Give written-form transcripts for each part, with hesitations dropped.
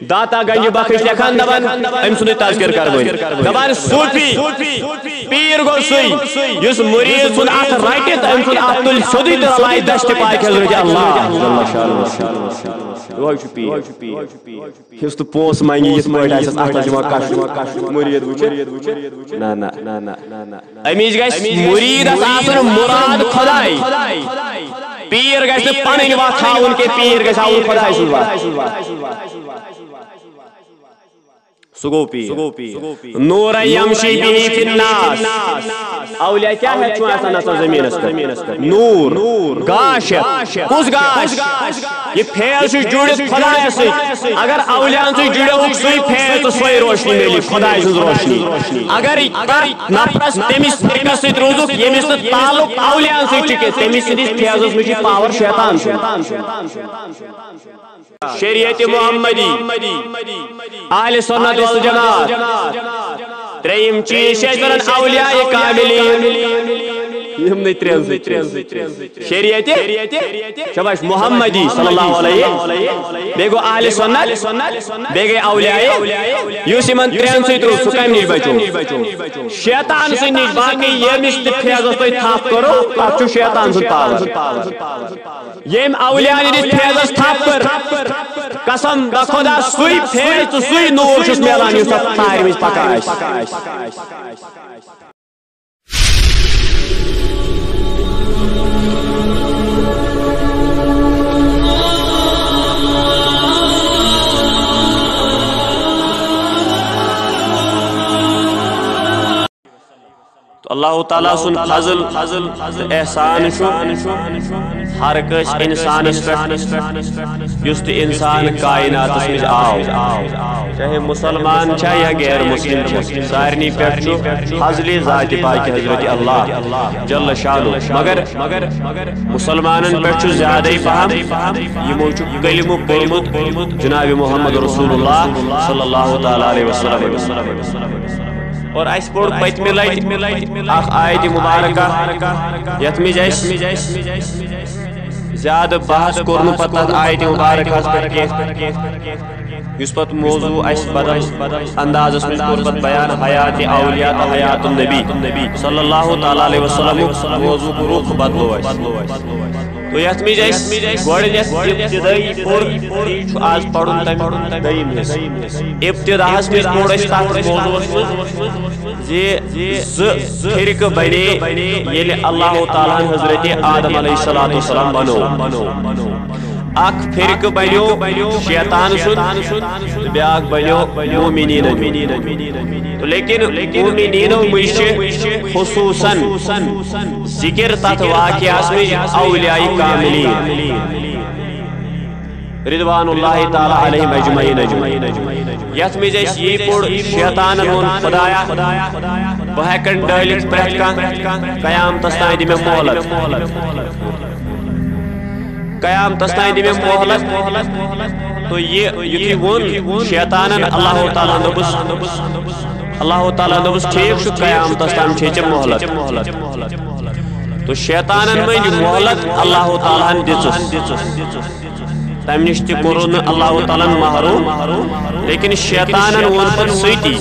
داتا گنج بخش لکھان دبان ام سن تذکر کرون دبان صوفی پیر گو سوی یس مرید سن ات رٹت ام سن ات تل سودی تر اللہ دشت پاک حضرت اللہ جل شانہ وہ چھ پیر ہست پونس مانگی اس پٹ اس ات جما کش مرید وچ نا نا نا نا امیج گیس مرید آسن مراد خدای پیر گیس پنن وا تھاون کے پیر گیس آون خدای سن وا سگوپی نور یمشی بھی فی الناس اولیاء کیا ہے چون ایسا نصر زمین اس پر نور گاش کس گاش یہ پھیل سے جوڑت خدای سے اگر اولیاء سے جڑے ہو سوئی پھیل تو سوئی روشنی ملی خدای سے روشنی اگر نفرس تمیس سے روزک یمیس تعلق اولیاء سے چکے تمیس سے پھیل اس میں پاور شیطان سے شریعت محمدی اہل سنت والجماعت تریم چیز شیطان اولیاء کاملین ہم نہیں ترین شریعت شباش محمدی صلی اللہ علیہ بیگو اہل سنت بیگے اولیاء یوسی من ترین سے ترو سکم نیش بچو شیطان سے نیش باقی یہ مست فیض تو تھاپ کرو آپ شیطان سے پاور یم اولیاء نیش فیض تھاپ کر قسم خدا سوئی فیض تو سوئی نور چس میلان یوس تایر وچ پکاش اللہ تعالیٰ سن فضل احسان ہر کس انسانس پہ یس تہ انسان کائنات مز آو چاہے مسلمان چھ یا غیر مسلم سارنی پہ فضل ذات پاک حضرت اللہ جل شانہ مگر مسلمانن پہ زیادہ پہم یمو کلمہ پورمت جناب محمد رسول اللہ صلی اللہ تعالی علیہ وسلم اور اس پور پتم لٹ اخ آیت مبارکہ یت مز زیادہ بحث کورن پتہ آیت مبارکہ پہ اس پت موضوع اس بدل انداز میں قربت بیان حیات اولیاء حیات النبی صلی اللہ تعالی علیہ وسلم موضوع کو رخ بدلو تو یت مز گوڑنیت ابتدائی پور آز پڑھن تم دیم ابتداس میں پور اس تحت موضوع فرق بنے یل اللہ تعالیٰ حضرت آدم علیہ السلام بنو اخ فرق بنو شیطان سن بیاکھ بنو مومنین لیکن مومنینو مش خصوصاً ذکر تت واقعہ میں اولیاء کاملین رضوان اللہ تعالی علیہم اجمعین یت مز یہ پور شیطان ہون خدایا بہ ہیکن ڈالت پرت کان قیامتس تام دی میں مہلت قیامتس تام دی میں مہلت تو یہ ون شیطانن اللہ تعالیٰ دبس ٹھیک قیامتس تام چھ مہلت تو شیطانن من مہلت اللہ تعالیٰ دژ تم نش تہ کورن اللہ تعالیٰ محروم لیکن شیطانن ون پت سیتی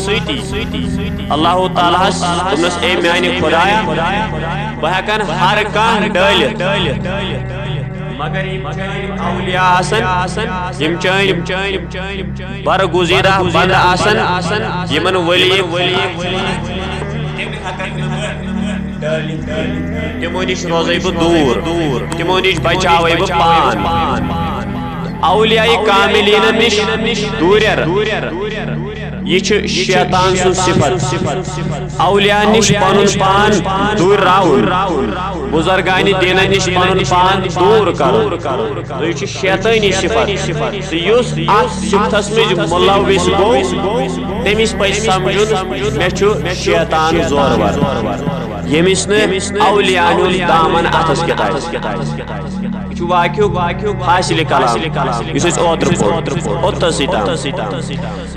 اللہ تعالیٰ دس اے میانہ خدایا بہ ہیکن ہر کان ڈالت مگر اولیاء آسن یم چین برگزیدہ بند آسن یمن ولی تمو نش روزے بہ دور تمو نش بچاوے بہ پان اولیاء کاملین نش دورر یہ شیطان سن صفت اولیاء نش پن پان دور راون بزرگان دین نش پن پان دور کر یہ شیطانی صفت یس ات صفتس مز ملوث گو تمس پہ سمجھن مے شیطان زور ور یمس اولیاء دامن اتس کتائے واقع حاصل کلام اس اوتر پور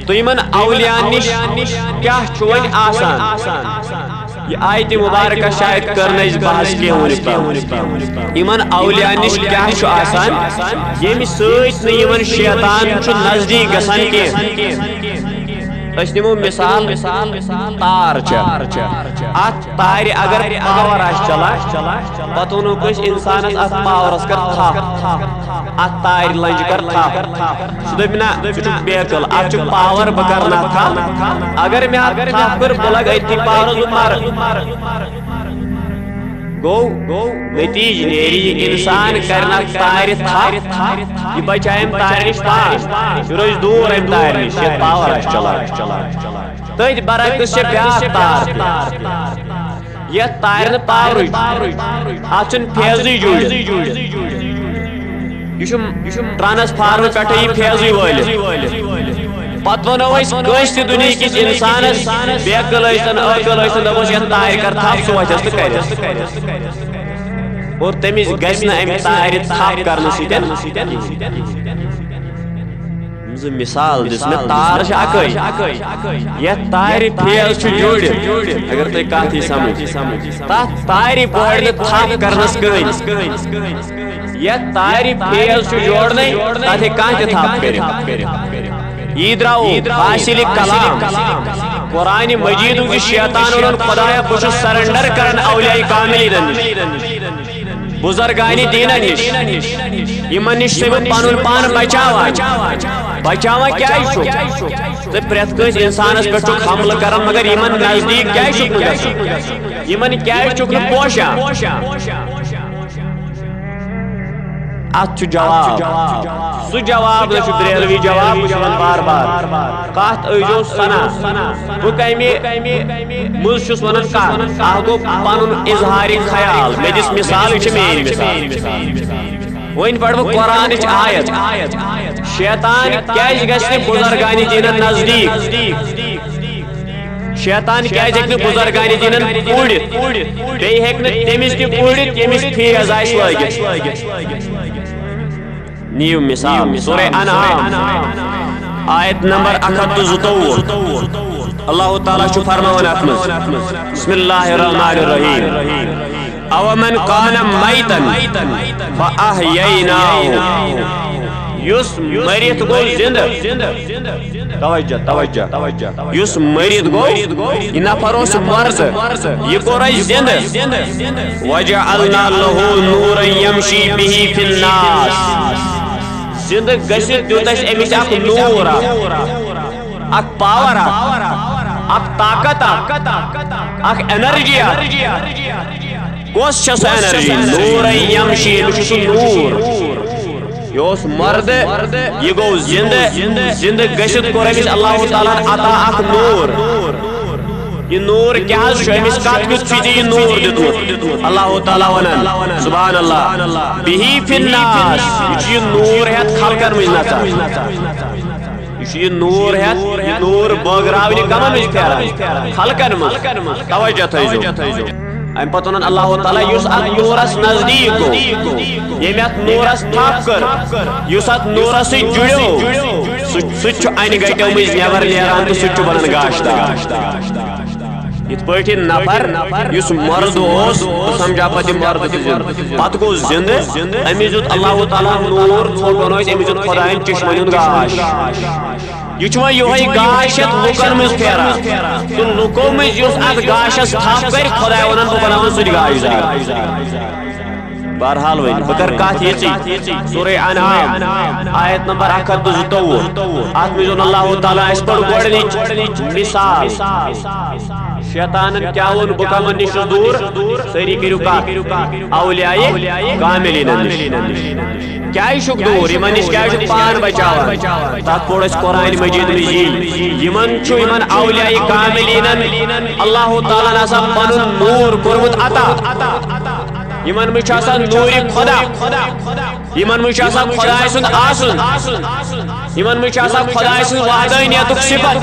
تو یمن اولیاء نش کیا ون آسان یہ آیت مبارکہ شاید کرنیش بحث کے ہونے پر ایمن اولیاء نش کیا چھو آسان یہ سوچ نہیں ایمن شیطان چھو نزدیک گسان کے نمو مثال تار ات تار اگر پاور چلا پتہ ونو انسان ات پاورس کر تھپ ات تار لنج کر تھپ سہ دپنا بیکل ات پاور بہ کرنا تھپ اگر میں تھپ کر بہ لگ اتھی پاورس مر گو نتیج نیری انسان کرنا تار تھپ یہ بچائے تار نش پان یہ روز دور ام تار نش یہ پاور چلا تھی برعکس بیاکھ تار یہ تار پاور ات فیضی جڑ یہ ٹرانسفارمر پہ یہ فیضی ول پتہ ونو تہ دنیا کس انسانس بیکل عقل دپس یہ تار کر تھپ سہ وتھس تو کرس اور تمس گژھِ نہٕ امہِ تارِ تھپ کرنہٕ سۭتۍ مثال دس میں تار اکے یہ تار فیض جڑ اگر تھی کت سمجھ تر تار بڑ تھپ کرنس کہیں یہ تار فیض جوڑن تک کھانا تھپ کر یہ درو حاصل کلام قرآن مجید کی شیطان ون خدایا بہ سرنڈر کرن اولیاء کاملین بزرگان دین نش یمن نش پن پان بچاوان کیا تو پریت کس انسانس پہ حملہ کران مگر یمن نزدیک کیا یمن کیا پوشان ات جواب سہ جواب بریلوی جواب بار بار کت ایزو سنا بہ کمہ مز ونان کت گو پن اظہار خیال مے دس مثال یہ میری مثال ون پڑھ بہ قرآن آیت شیطان کیاز گژھِ بزرگان دینن نزدیک شیطان کیاز ہیکہ بزرگان دینن پوڑت بیٚیہِ ہیکہ نہٕ تٔمِس تہِ پوڑت ییٚمِس فیض آسہِ لٲگِتھ نیو مثال سورہ انعام آیت نمبر 122 اللہ تعالیٰ چھُ فرماوان اتھ منٛز بسم اللہ الرحمن الرحیم اومن کان میتن فاحییناہ یس مرت گو زندہ توجہ یس مرت گو یہ نفر اس مرد یہ کور زندہ وجعلنا له نورا یمشی به فی الناس زندہ گژھِتھ دیُت اَسہِ أمِس اکھ نور اکھ پاور اکھ طاقت اکھ انرجی کۄس چھےٚ سۄ انرجی نور یمشی یہِ چھُ سُہ نور یہ اس مرد یہ گو زندہ گژھِتھ کوٚر أمِس اللہ تعالیٰ عطا اکھ نور یہ نور کیا امس کت کت یہ نور دیتمت اللہ تعالیٰ ونان سبحان اللہ بہی فی الناس یہ نور ہیت خلقن مز نژان یہ نور ہیت یہ نور بٲگراونہِ کمن مز پھیران خلقن مز توجہ تھٲیزیو ام پتہ ونان اللہ تعالیٰ یس ات نورس نزدیک گو یم ات نورس تھپ کر یس ات نورس سۭتۍ جُڑیو سُہ چھُ انہِ گٹیو مٔنٛزۍ نٮ۪بر نیران تہٕ سُہ چھُ بنان گاشدار یت پٲٹھۍ نفر یس مرد اوس بہٕ سمجھا پتہٕ یہِ مرد تہِ زندہ پتہٕ گوٚو زندہ أمِس دیُت اللہ تعالیٰ نور ژھوٚٹ بنٲیِتھ أمِس دیُت خۄدایَن چشمن ہُنٛد گاش یہ چھُ وۄنۍ یِہوٚے گاش یتھ لُکن منٛز پھیران تہٕ لُکو منٛز یُس اتھ گاشس تھپ کرِ خۄداے ونان بہٕ بناون سُہ تہِ گاشدار بہرحال ون بہ کر کت یہ سورہ انعام آیت نمبر 122 ات مز اللہ تعالیٰ اس پر گۄڈنِچ مثال شیطان کیا ون بہ کمن نش دور سٲری کٔرِو کتھ اولیاء کاملین نش کیا چھُکھ دور یمن نش کیا پان بچاوان تتھ پوٚر اسہِ قرآن مجید منٛز یمن چھُ یمن اولیاء کاملینن اللہ تعالیٰ آسان پنُن نور کوٚرمُت عطا یمن مجھ آسان نور خدا یمن مجھ آسان خدای سُنٛد آسُن یمن مجھ آسان خدای سٕنٛز وحدانیتُک صفت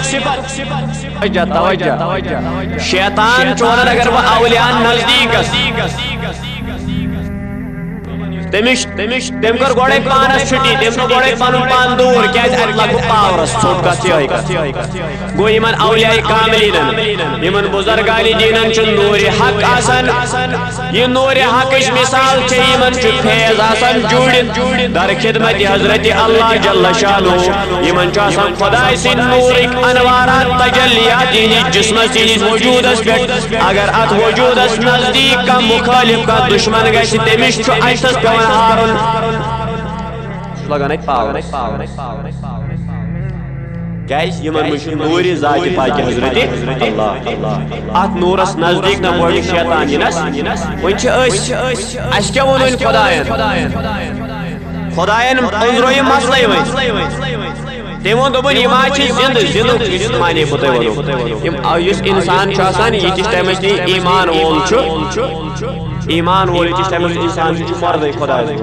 توجہ شیطان چھُ ونان اگر بہٕ اولیاءن نزدیک گژھٕ تم کر گوڑے پانس چھٹی تم نو گوڑے پانن پان دور کیا ات لگو پاورس ژھوٹ کتھ یہ گو یمن اولیاء کاملین یمن بزرگان دینن چھ نور حق آسان یہ نور حقش مثال چھ یمن چھ فیض آسان جوڑت در خدمت حضرت اللہ جل شانہ یمن چھ آسان خدای سن نورک انوارات تجلیات جسمس وجودس پہ اگر ات وجودس نزدیک کا مخالف کا دشمن گژھِ تمس چھ اتھس پیوان ہارن لگان پاور کیاز یمن مش نور ذات پاک حضرت اللہ ات نورس نزدیک نہ گوڑ شیطان ینس ون چھ اس کیا ونن خدایان انزرو یہ مسئلہ ون تمو دوبن یہ زند معنی بت اس انسان یتس ٹائمس ایمان وول ایمان وول یتس ٹائمس انسان مرد خدائے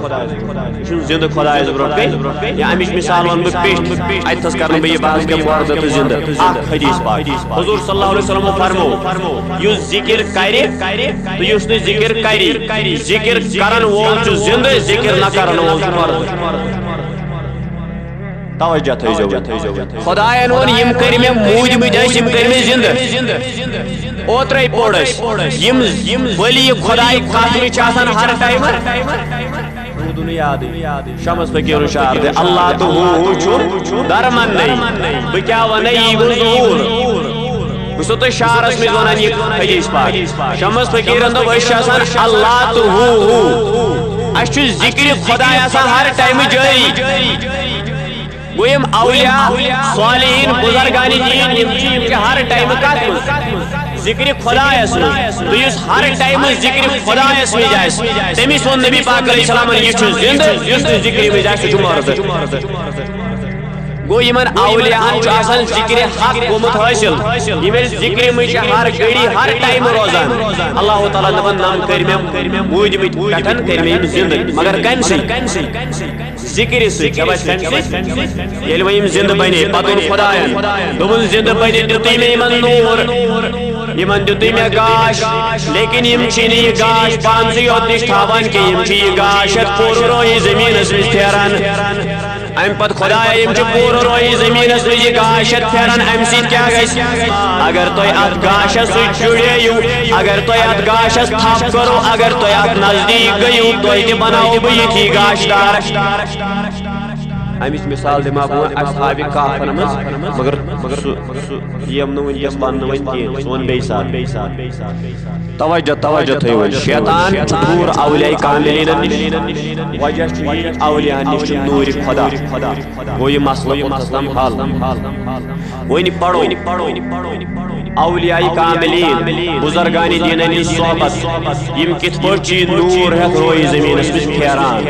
زند خدائے برو یا امچ مثال ون بہ پیش اتس کرن بہ یہ بحث کہ مرد تو زند اخ حدیث پاک حضور صلی اللہ علیہ وسلم فرمو یس ذکر کرے تو یس نہ ذکر کری ذکر کرن وول چھ زند ذکر نہ کرن وول چھ مرد توجہ تھیزو خدایان ون یم کر میں موجمت یم کر میں زند اوترے پوڑس یم ولی خدای قاتل چاسان ہر ٹائم شمس فقیر شعر دے اللہ تو ہو چھو درمن نہیں بکیا ونی یہ ظہور بس تو شعرس میں ونان یہ حدیث پاک شمس فقیرن تو وش آسان اللہ تو ہو اچھ ذکر خدای آسان ہر ٹائم جاری ویم اولیاء صالحین بزرگان دین یم کے ہر ٹائم کت ذکر خدایس تو اس ہر ٹائم ذکر خدایس میں جائس تمی سون نبی پاک علیہ السلام یہ چھ زند اس ذکر میں جائس چھ مرد گو یمن اولیاء چھ آسان ذکر حق گومت حاصل یمن ذکر میں ہر گھڑی ہر ٹائم روزان اللہ تعالی نے نام کریم موجمت کٹن کریم زند مگر کم سے ذکر سے یل ویم زند بنے پتن خدایان دوبن زند بنے دتی میں یمن نور یمن دتی میں گاش لیکن یم چھ یہ گاش پانسی یوت نش تھاوان کہ یم چھ یہ گاش پور روی زمین اس پھیران ام پت خدایا یم چھ پور روی زمین اس یہ گاش پھیران ام سین کیا گژھِ اگر تو ات گاش س جڑیو اگر تو ات گاش تھاپ کرو اگر تو ات نزدیک گیو تو یہ بناو بہ یہ گاش دار امچ مثال دما بہت اصحاب کہف مگر یم نو ونکس ون ون سون بے ساتھ توجہ تھیو شیطان دور اولیاء کاملین وجہ اولیاء نش نور خدا وہ یہ مسئلہ مستم حال وہی پڑھو اولیاء کاملین بزرگان دین صحبت یم کت پچ نور ہے روئی زمین اس پھیران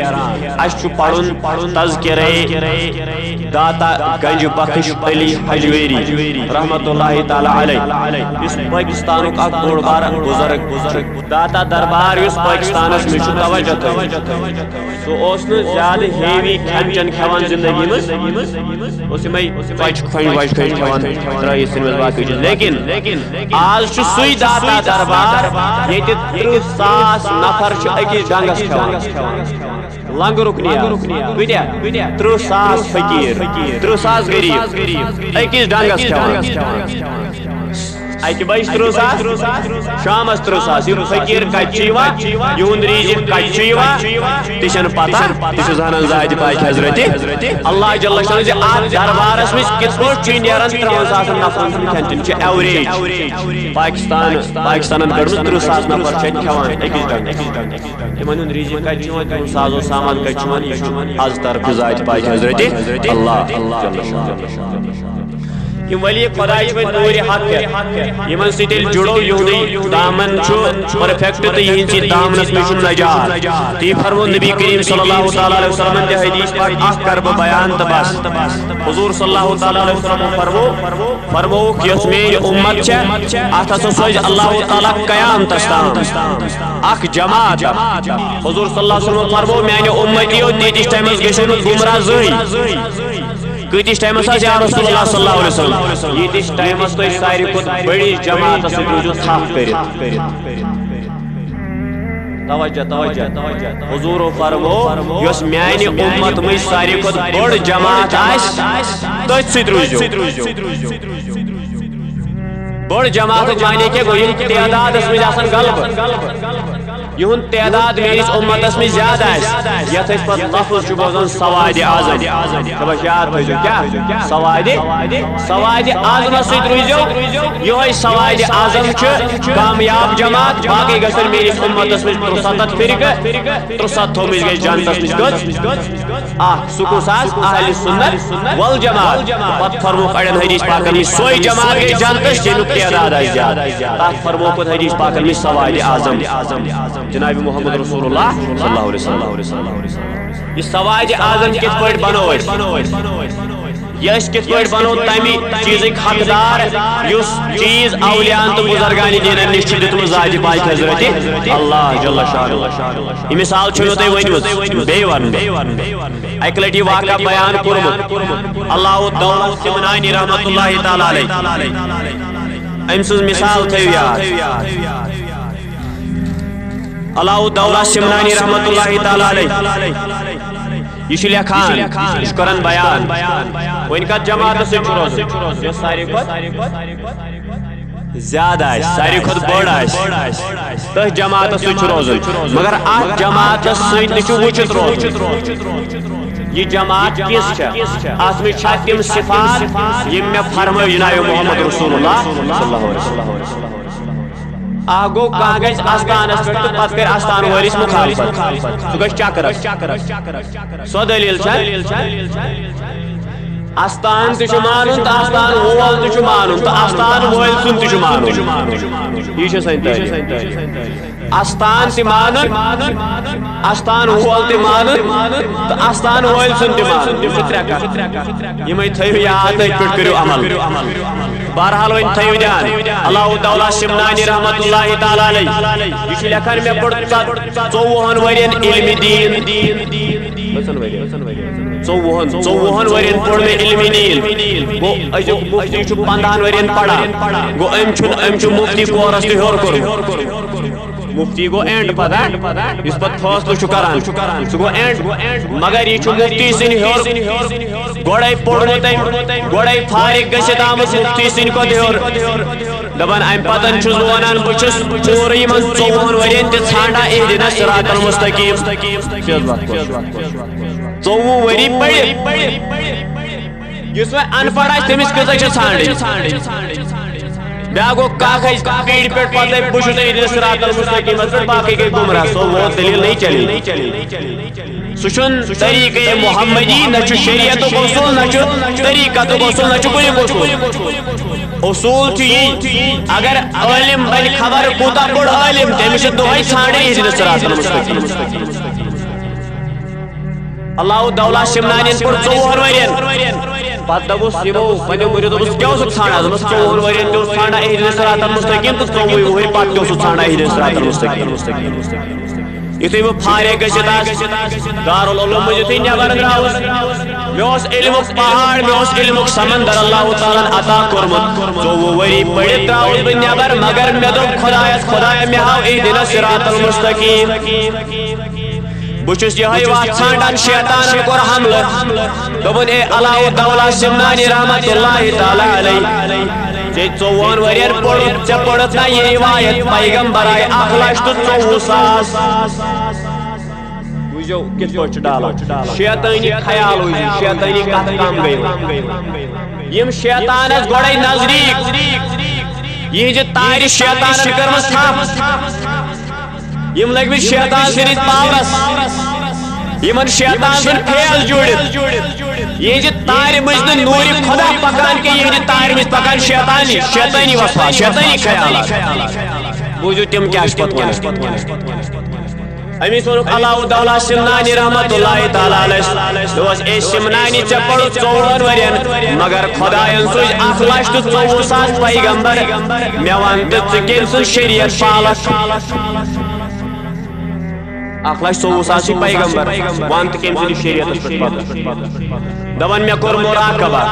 اس پڑھن تذکرہ داتا گنج بخش علی حجویری رحمت اللہ تعالی علیہ اس پاکستان کا بڑ بار بزرگ داتا دربار اس پاکستان اس میں توجہ تو اس نے زیادہ ہیوی کھان چن کھوان زندگی میں اس میں پچ کھن کھوان ترائی سن باقی لیکن آج چھ سوی داتا دربار یہ 30,000 نفر چھ اکس ڈنگس کھوان لنگ رکنیا 30,000 فقیر 30,000 غریب اکس ڈنگس کھوان اکہ بچ 30,000 شامس 30,000 یہ فقیر کچیوا یہند ریزق کچیوا تشن پتہ تش زانن زائد پاک حضرت اللہ جل شانہ آت دربارس میں کت پٹ نیران 30,000 نفر کھن چھ ایوریج پاکستان کڑ 30,000 نفر چھ کھوان اکس ڈنگ تمن ریزق کچیوا سازو سامان کچیوا از طرف زائد پاک حضرت اللہ جل شانہ یم ولی خدای میں نور حق ہے یمن سٹل جڑو یہودی دامن چھ پرفیکٹ تو یہ سی دامنس میں نجات تی فرمو نبی کریم صلی اللہ تعالی علیہ وسلم دے حدیث پاک اخ کرب بیان تبس حضور صلی اللہ تعالی علیہ وسلم فرمو کہ اس میں امت چھ اتھ سوز اللہ تعالی قیام تستان اخ جماعت حضور صلی اللہ علیہ وسلم فرمو میانہ امتیو تیتش ٹائمس گژھن گمراہ زئی کتس ٹائمس یا رسول اللہ صلی اللہ علیہ وسلم یتس ٹائمس تو ساری کھت بڑی جماعت روزو تھپ کرت توجہ حضور فرمو یس میانی امت میں ساری کھت بڑ جماعت آس تت ست روزو بڑ جماعت معنی کہ گو یہ تعداد اس میں آسان غلب یہن تعداد میرس امتس میں زیادہ یت پہ لفظ بوزان سواد اعظم یاد تھو کیا سواد اعظم ست روزو یہ سواد اعظم کامیاب جماعت باقی گھن میرس امتس میں 73 فرقہ 73 تھومس گئی جنتس مز سکوس اہل سنت والجماعت پتہ فرموک اڑین حدیث پاکن سوئی جماعت گئی جنتس جمیک تعداد زیادہ تک فرموک حدیث پاکن میں سواد اعظم جناب محمد رسول اللہ صلی اللہ علیہ وسلم یہ سواد اعظم کت پہ بنو یہ کت پہ بنو تمہ چیز حقدار اس چیز اولیاء تو بزرگان دین نش دت ذات پاک حضرت اللہ جل شانہ یہ مثال چھو تہ ونمت بی ون اک لٹی واقعہ بیان کورمت اللہ دولت سمنانی رحمت اللہ تعالی علیہ ام سز مثال تھو یاد اللہ دولہ سمنانی رحمت اللہ تعالی علیہ یہ لکھان یہ کران بیان ون کت جماعت روز ساری زیادہ ساری کھت بڑ تھی جماعت روز مگر ات جماعت ست وچت روز یہ جماعت کس ات میں تم صفات یم میں فرمو جناب محمد رسول اللہ صلی اللہ علیہ وسلم گو گھس استانس پہ پتہ کر استان ولس مخالفت سہ گھس چکرس سو دلیل استان تہ مانن تو استان وول تہ مانن تو استان وول سن تہ مانن یہ سن تعلیم استان تہ مانن استان وول تہ مانن تو استان وول سن تہ مانن یہ ترے یم تھو یاد پہ کرو عمل بہرحال ون تھو دھیان اللہ دولہ سمنانی رحمت اللہ تعالی علیہ یہ لکھان میں پڑ 24 ورین علم دین 24 ورین پڑ میں علم دین گو ازیک مفتی 15 ورین پڑھا گو ام مفتی کورس تہ ہور کور مفتی گو اینڈ پتہ اس پہ فیصلہ کران سہ گو اینڈ مگر یہ مفتی سن ہور گوڑے پڑھمت گوڑے فارغ گھت آمت مفتی سن کو ہور دپان ام پتن چھس بہ ونان بہ چھس پورٕ یمن 24 ورین تہ ژھانڈان اہدنا صراط المستقیم 24 وری پڑھت یس وۄنۍ ان پڑھ آسہِ تٔمِس کۭژاہ چھِ ژھانڈٕنۍ بیاکھ گوٚو کاکھ آسہِ پیٖڑِ پٮ۪ٹھ پتہٕ بہٕ چھُس اہدنا صراط المستقیٖمس پٮ۪ٹھ باقٕے گٔے گمراہ سۄ ووت دلیل نہیں چلی سہ چھُنہٕ طریقہ محمدی نہ چھُ شریعتُک اصوٗل نہ چھُ طریقتُک اصوٗل نہ چھُ کُنیُک اصوٗل چھُ یی اگر عالم بنہِ خبر کوٗتاہ بوٚڑ عالم تٔمِس چھِ دۄہے ژھانڈٕنۍ اہدنا صراط المستقیٖم اللہ دولہ سمنانی پڑ 24 ورین پتہ دپس یمو پنو مریدو دپس کیا اوسک ژھانڈان دپس 24 ورین تہ ژھانڈان اہدنا صراط المستقیٖم تو 24 وہر پتہ تہ ژھانڈان اہدنا صراط المستقیٖم یتھے بہ فارغ گژھت دارالعلوم مز یتھے نبر دراوس مے علم پہاڑ مے علم سمندر اللہ تعالیٰ عطا کورمت 24 وری پڑھت دراوس بہ نبر مگر مے دوپ خدایا مے ہاو اہدنا صراط المستقیٖم بہٕ یہ وات ژھانڈان شیطان کور حملہ دوپن اے اللہ دولہ سمنانی رحمت اللہ تعالی علیہ ژے 54 ورین پوڑت ژے پڑت نا یہ روایت پیغمبر آئے 1,24,000 بوجھو کت پہ ڈالان شیطانی خیال ہوئی شیطانی کت کم گئی یم شیطانس گوڑے نزدیک یہ تارِ شیطان کرمس تھپ یم لگ بھی شیطان سنس پاورس یمن شیطان سن فیل جوڑت یہ تارِ مز نور خدا پکان کہ یہ تارِ مز پکان شیطانی وسواس شیطانی خیالات بوجھو تم کیا پتہ امس ونک اللہ دولہ سمنانی رحمت اللہ تعالی علیہ دوس اے سمنانی ژے پڑھ 24 ورین مگر خداین سوز 1,24,000 پیغمبر مے ون تہ ژٕ کم سن شریعت پالک 1,24,000 پیغمبر وانت کم سن شریعت دپان مے کور مراقبہ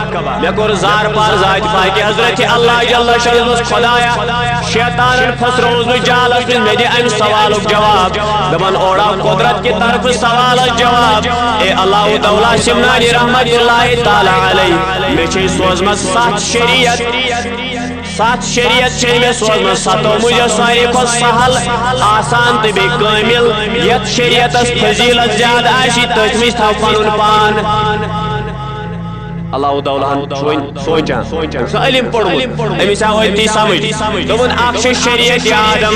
مے کور زار پار ذات پاک حضرت اللہ جل شانہ خدایا شیطان پھسروس بہ جالس مے دِ ام سوالک جواب دپان اوڑا قدرت کی طرف سوال جواب اے اللہ تعالی سمنانی رحمت اللہ تعالی علیہ مے چھ سوزمت 7 شریعت 7 شریعت چھ مے سوزمت 7 مجھے ساری کو سہل آسان تو بے کامل یت شریعت فضیلت زیادہ آشی تجمیز تھا پنن پان اللہ تعالیٰ سوچان سو علم پڑھمت امس آو تی سمجھ دپن اکھ شریعت آدم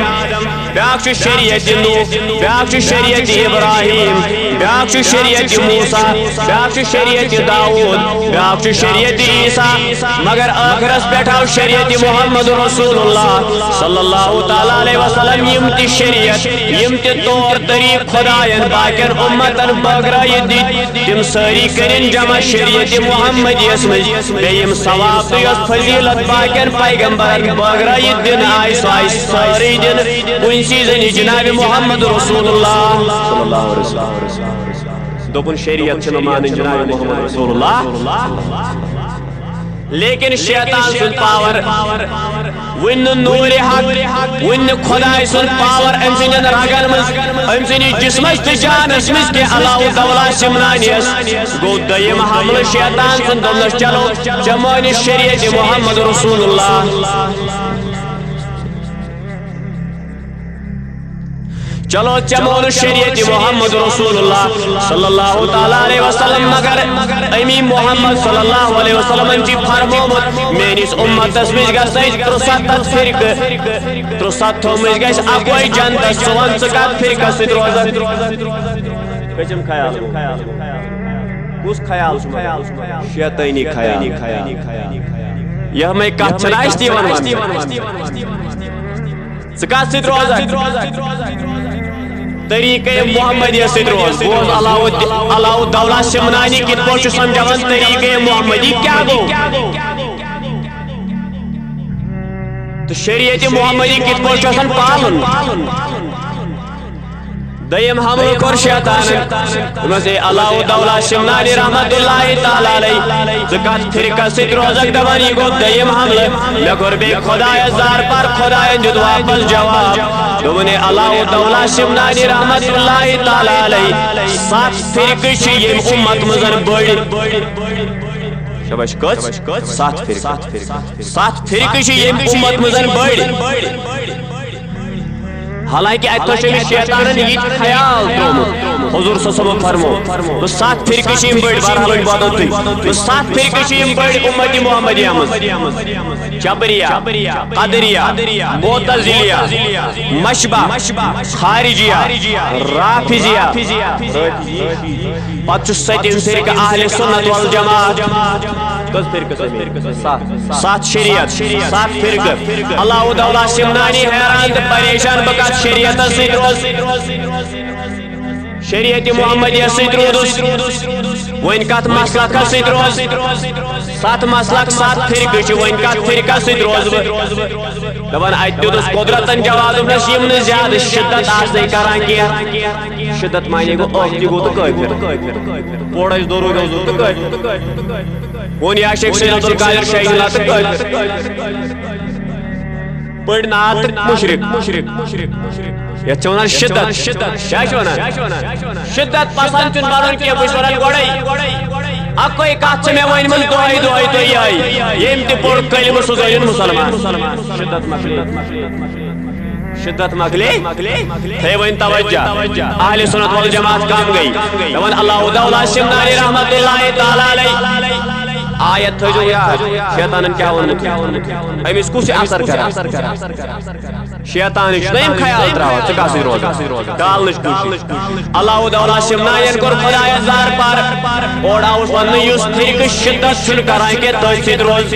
بیاکھ شریعت نوح بیاکھ شریعت ابراہیم بیاکھ شریعت موسیٰ بیاکھ شریعت داؤد بیاکھ شریعت عیسیٰ مگر آخرس پہ آو شریعت محمد رسول اللہ صلی اللہ تعالیٰ علیہ وسلم یم تی شریعت یم تی طور طریق خدایان باقین امتن بغرائی دی تم ساری کرن جمع شریعت محمد بیم ثواب تو یس فضیلت باقین پیغمبرن بغرائی دن آئی سائی ساری دن کن چیزن جناب محمد رسول اللہ صلی اللہ علیہ وسلم دوپن شریعت چھ مان جناب محمد رسول اللہ لیکن شیطان سن پاور ون نور حق ون خدای سن پاور ام سن رگن مز ام سن جسمس تہ جانس مز کہ اللہ تعالی سمنانیس گو دیم حمل شیطان سن دمس چلو جمان شریعت محمد رسول اللہ چلو چمون شریعت محمد رسول اللہ صلی اللہ تعالیٰ علیہ وسلم مگر امی محمد صلی اللہ علیہ وسلم چی فرمومت مینس امتس مز گژھِ 73 فرقہ 73 مز گژھِ اکوئی جنتس ژٕ وَن ژٕ کتھ فرقس سۭتۍ روزان کٔژِم خیال کُس خیال چھُ شیطٲنی خیال یہ ہمیں کتھ چھنہ اَسہِ تہِ یِوان وننہٕ ژٕ کتھ سۭتۍ روزان طریقہ محمدیہ سے روز بوز اللہ تعالیٰ سمنانی کت پوچھ سمجھان طریقہ محمدی کیا گو تو شریعت محمدی کت پوچھ پالن دیم حمل کر شیطان مزے اللہ تعالیٰ سمنانی رحمت اللہ تعالی علیہ زکات فرقہ سے روزک دبانی کو دیم حمل میں کر بے خدا زار پر خدا جد واپس جواب دونے اللہ تعالیٰ سمنانی رحمت اللہ تعالی علیہ 7 فرقہ چھ یم امت مزن بڑی شباش کچھ 7 فرقہ 7 فرقہ چھ یم امت مزن بڑی حالانکہ اتو شمی شیطانن یہ خیال ترومت حضور صلی اللہ علیہ وسلم فرمو 7 فرقہ چھ یم بڑی بہرحال باتو تھی 7 فرقہ چھ یم بڑی امتی محمدیہ مز جبریہ قدریہ معتزلیہ مشبہ خارجیہ رافضیہ پتہ 7 فرقہ اہل سنت والجماعت 7 شریعت 7 فرقہ اللہ تعالیٰ سمنانی حیران پریشان بکات شریعت سید روز شریعت محمدیہ سید روز وین کات مسلک سید روز 7 مسلک 7 فرقہ چھ وین کات فرقہ سید روز دپان اتہ دس قدرتن جواب دس یم نہ زیادہ شدت آسنے کران کی شدت معنی گو اختی گو تو کافر پوڑس درود گو تو کافر ون یا شیخ سید عبدالقادر شیخ اللہ تو کافر پڑھ نات مشرک یہ چونان شدت کیا چونان شدت پسند چون بارن کیا بشوران گوڑائی اکوئی کات سے میں وین من دعائی تو یہ آئی یہ امتی پوڑ کلیم سوزائن مسلمان شدت مکلی تھے وین توجہ اہل سنت والجماعت کام گئی دوان اللہ تعالیٰ سمنانی رحمت اللہ تعالی علیہ آیت تھو جو یاد شیطانن کیا ونن امس کس اثر کرا شیطان نیم خیال تراو چکاسی روز کالنش کوشش اللہ تعالیٰ سمنائن کر خدا زار پار اوڑا اس ون یس فرقہ شدت چھن کران کہ تہ سید روز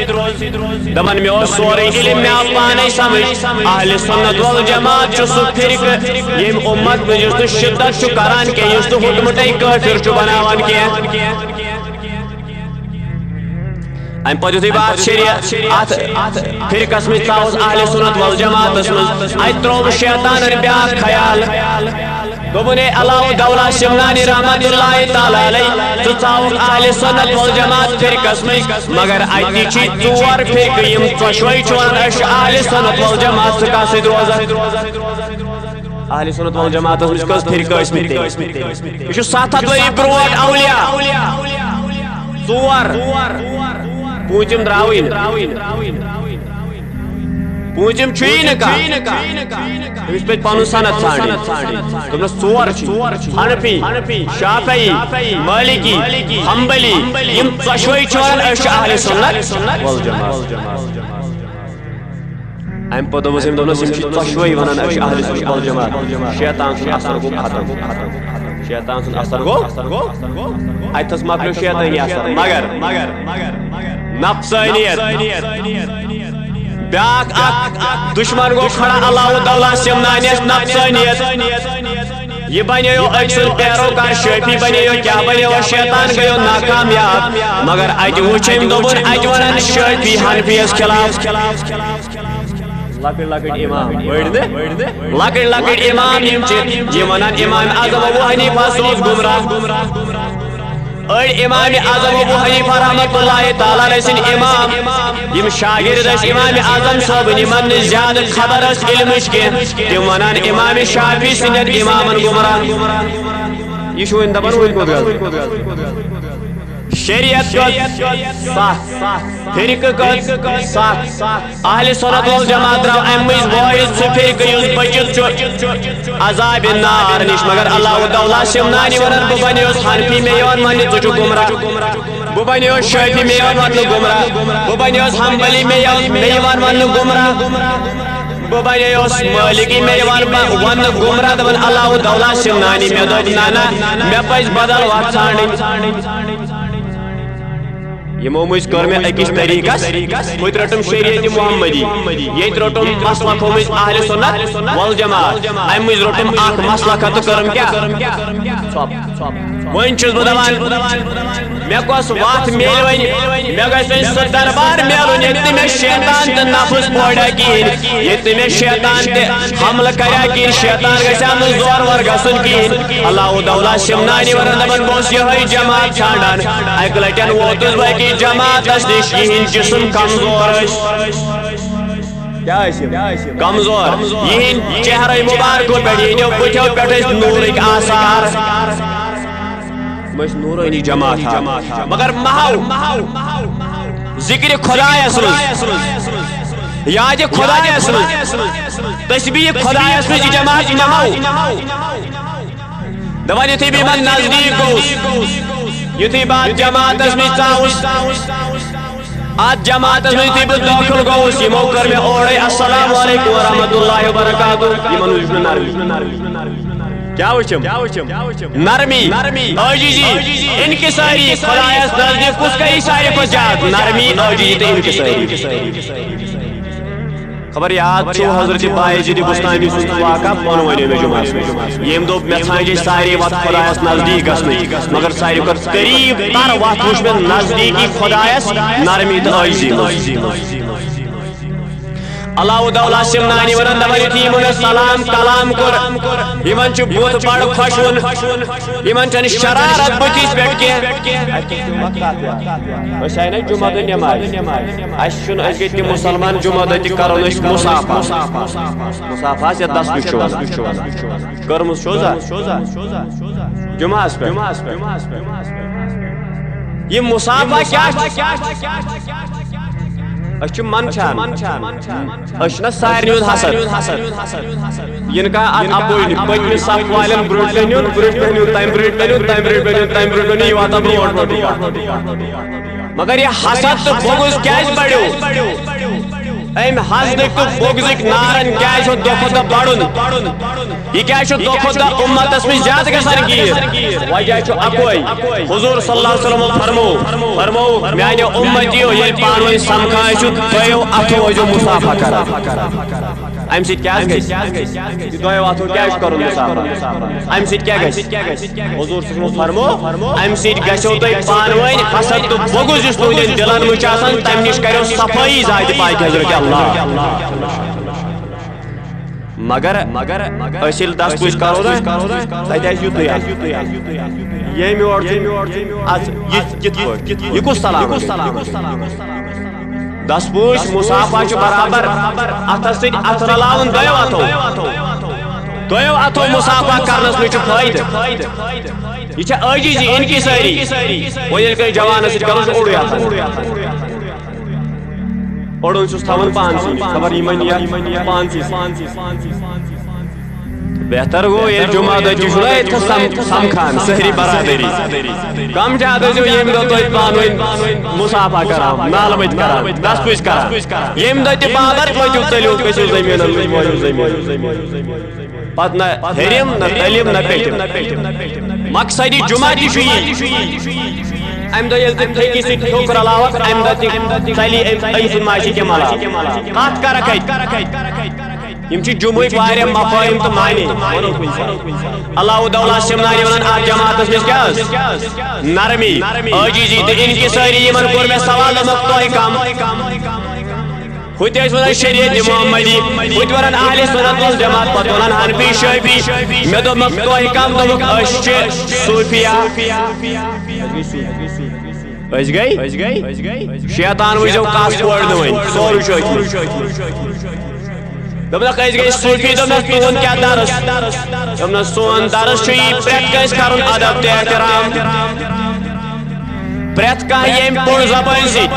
دمن میں اس سورے علم میں پانے سمجھ اہل سنت والجماعت چھ سو فرقہ یم امت میں جس شدت چھ کران کہ یس تو حکمتے کافر چھ بناوان کہ ام پتہ تھی بات شریعت فرقس میں تاؤس اہل سنت والجماعت ات تروم شیطان بیا خیال دوبنے علاؤ دولہ شمنانی رحمت اللہ تعالی علیہ تو چاوک اہل سنت والجماعت فرقس میں مگر ایتی چی ژور فرقہ یم ژۄشوے چھِ ونان أسۍ چھِ اہل سنت والجماعت ژٕ کتھ سۭتۍ روزان اہل سنت والجماعت مجھ کس فرقہ ٲسمٕتۍ یہ چھُ 700 ؤری برونٛٹھ اولیاء ژور پوٗنٛژِم درٛاوٕے نہٕ پوٗنٛژِم چھُیی نہٕ کانٛہہ أمِس پَزِ پنُن سند ژھانڈٕنۍ دوٚپنس ژور چھِ حنفی شافعی مالکی حنبلی یم ژۄشوے چھِ ونان أسۍ چھِ اہل سنت والجماعت امہِ پتہٕ دوٚپُس أمۍ دوٚپنس یِم چھِ ژۄشوے ونان أسۍ چھِ اہل سنت والجماعت شیطان سُنٛد اثر گوٚو ختم شیطان سُنٛد اثر گوٚو اتھس مۄکلیو شیطٲنی اثر مگر نفسانیت بیاکھ اکھ دشمن گو کھڑا علاؤ دولہ شمنانیس نفسانیت یہ بنیو اکثر پیروکار شافعی بنیو کیا بنیو شیطان گیو ناکامیاب مگر اتہ وچھم دوبن اتہ ونان شافعی حنفیس خلاف لکٹ امام لکٹ امام یہ ونان امام اعظم ابو حنیفہ سوز گمراہ اور امام اعظم ابو حنیفہ رحمت اللہ تعالی علیہ سن امام یم شاگرد اس امام اعظم صاحب یمن زیادہ خبر اس علمش کے تم ونان امام شافعی سن امامن گمراہ یہ چھو دپان وۄنۍ کوٚت گژھِ شریعت فرقہ کت اہل سنت والجماعت درو ام مز واحد سہ فرقہ یس بچت عذاب النار نش مگر اللہ دولہ شمنانی ونان بہ بنیوس حنفی مے یوان ونہ ژٕ چھُکھ گمراہ بہ بنیوس شافعی مے یوان ونہ گمراہ بہ بنیوس حنبلی مے یوان ونہ گمراہ بہ بنیوس مالکی مے یوان ونہ گمراہ دپان اللہ دولہ شمنانی مے دوٚپ نہ مے پزِ بدل وتھ ژھانڈٕنۍ یمو مز کر میں اکس طریقس ہوت رٹم شریعت محمدی یہ رٹم مسلک ہومز اہل سنت والجماعت ام مز رٹم اخ مسلک تو کرم کیا ون چھس بہ دپان مے کس وات میل ون مے گژھِ سہ دربار میلن ییٚتہِ مے شیطان تہ نفس پوڑا کہین ییٚتہِ مے شیطان تہ حملہ کریا کہین شیطان گژھِ نہٕ زور ور گژھُن کہین اللہ دولہ شمنانی ورن دپان بہ اوسُس یہے جماعت ژھانڈان اکہ لٹہِ ووتُس بہ أکِس جماعتس نش یہند جسم کمزور کمزور یہند چہرے مبارکو پہ یہندیو بتھو پہ نورک آثار نورانی جماعت مگر محو ذکر خدایس مز یاد خدایس مز تسبیح خدایس مز جماعت محو دپان یتھے بہ یمن نزدیک گوس یتھے بات جماعتس مز ژاوُس ات جماعتس مز یتھے بہ داخل گوس یمو کر مے اورے السلام علیکم ورحمۃ اللہ وبرکاتہ یمن کیا وچھم نرمی عاجزی انکساری خدایس نزدیک کس کا ساروی کھۄتہٕ زیادٕ نرمی عاجزی تہٕ انکساری خبر یاد چھو حضرت بایزید بستانی سن واقعہ پن ونیو مے جمعہ یم دوٚپ مے ژھانٛجے سارے وتھ خدایس نزدیک گژھنٕچ مگر ساروی کھۄتہٕ قریب تر وتھ وٕچھ مے نزدیکی خدایس نرمی تہٕ عاجزی اللہ دولہ شمنانی ونان دپان یتھے یمو مے سلام کلام کور یمن چھ بُتھ بڑ خۄشوُن یمن چھنہٕ شرارت بٕتھِس پٮ۪ٹھ کینٛہہ أسۍ آیہِ نا جمعہ دۄہ نٮ۪مازِ اَسہِ چھُنہٕ أسۍ گٔے تِم مُسلمان جمعہ دۄہ تہِ کرو أسۍ مُسافہ یتھ دستُک چھُ وَنان کٔرمٕژ چھوزا جمعہس پٮ۪ٹھ یہِ مُسافہ کیٛاہ چھِ منچھان أسۍ چھِنہ سارنٕے ہُنٛد حسد یِنہٕ کانٛہہ اتھ اپوزِ نہٕ پٔتمہِ صف والٮ۪ن برٛونٛٹھ کَنہِ نیُن تَمہِ برٛونٛٹھ کَنہِ نیُن تَمہِ برٛونٛٹھ کَنہِ یہِ واتان برٛونٛٹھ مگر یہِ حسد تہٕ بغض کیٛازِ بڑیو امہِ حسدٕکۍ تہٕ بغضٕکۍ نارن کیٛازِ چھُ دۄہ کھۄتہٕ دۄہ بڑُن یہ کیا چھُ دۄہ کھۄتہٕ دۄہ اُمتس منٛز زیادٕ گژھان گیٖر وجہ چھُ اکوے حضور صلی اللہ علیہ وسلم فرموو میانیو اُمتیو ییٚلہِ پانہٕ ؤنۍ سمکھان چھُ دۄیو اتھو ٲسۍزیو مُصافحہ کران امہِ سۭتۍ کیٛاہ گژھِ یہِ دۄیو اتھو کیٛاہ چھُ کرُن مُصافحہ امہِ سۭتۍ کیٛاہ گژھِ حضور صلی اللہ علیہ وسلم فرموو امہِ سۭتۍ گژھیو تۄہہِ پانہٕ ؤنۍ حسد تہٕ بغض یُس تُہنٛدٮ۪ن دِلن منٛز چھُ آسان تمہِ نِش کریو صفٲیی ذاتِ پاکِ حضرت اللہ مگر اصل 10 پوش کرو نا تتہ یوتھے یم اور یہ کس سلام 10 پوش مسافہ برابر اتھس ست اتھ رلاون دو اتھو مسافہ کرنس میں فائدہ یہ عاجزی انکساری ویل کہ جوانس ست کرو اوڑی اوڑن چھس تھاون پانسی خبر یمن یا پانسی بہتر گو یہ جمعہ دہ تہ سمکھان سہری برادری کم زیادہ یم دہ تھی پانوین مسافہ کران نالمت کران 10 پوش کران یم دہ تہ بابر پتو تلیو کسو زمین پتہ نہ ہرم نہ تلم نہ پیٹم مقصدی جمعہ تہ ام دہ یل تھکی ست ٹھوک رلاوت ام دہ تلی ام سن معاشی کے ملا کت کرک یم جمعہ واریاہ مفاہیم تو معنی اللہ دولا سمنانی ونان ات جماعتس مز کیا نرمی عاجزی تو انکساری یمن کور مے سوال دمک تہ کم ہوتے ونان شریعت محمدی ہوتے ونان اہل سنت والجماعت پتہ ونان حنفی شافعی مے دمک تہ کم دمک صوفیہ گئی شیطان وجو کاس پوڑ ون سورے شوقی دپنک گئی صوفی دپنس تہد کیا درس دپنس سون درس یہ پریت کس کرن ادب تہ احترام پریت کھانا یم پوڑ زبان ست